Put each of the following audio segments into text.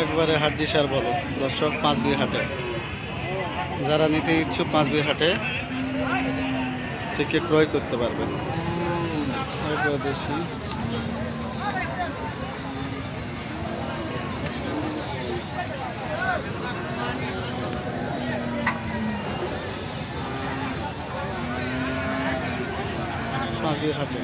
একবারে হাড্ডি সার বলো দর্শক, 5 বিঘা হাটে যারা নিতে ইচ্ছুক 5 বিঘা হাটে থেকে ক্রয় করতে পারবেন। একবারে দেশি হাটে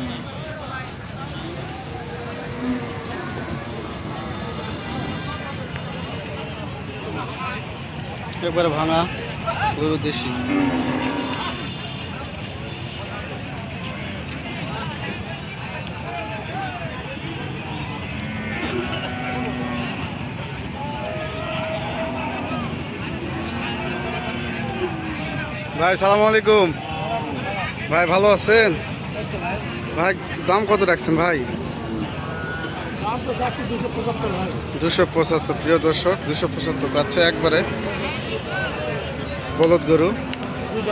একবারে ভাঙা গরু দেশি। ভাই সালামু আলাইকুম। ভাই ভালো আছেন? ভাই দাম কত রাখছেন ভাই? 275। প্রিয় দর্শক 275 যাচ্ছে একবারে বলদ গরু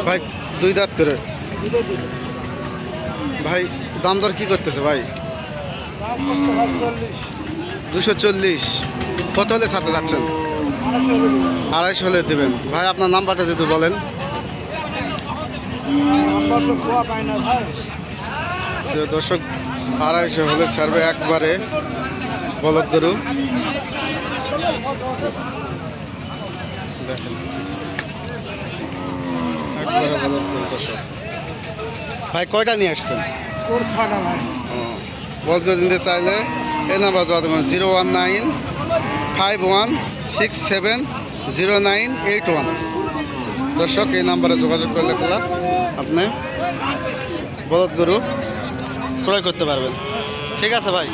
ভাই, 2 দাঁত করে। ভাই দাম দর কি করতেছে ভাই? 240। কত হলে ছাড়তে যাচ্ছেন? 250 হলে দেবেন। ভাই আপনার নাম্বারটা যদি বলেন। প্রিয় দর্শক 250 হলে ছাড়বে একবারে বলদ গরু। দেখেন একবারে বলদ গরু দর্শক। ভাই কয়টা নিয়ে আসছেন? বলদ গরু নিতে চাইলে এই নাম্বার যোগাযোগ করুন 01951670981। দর্শক এই নাম্বারে যোগাযোগ করলে আপনি বলদ গরু ক্রয় করতে পারবেন। ঠিক আছে ভাই।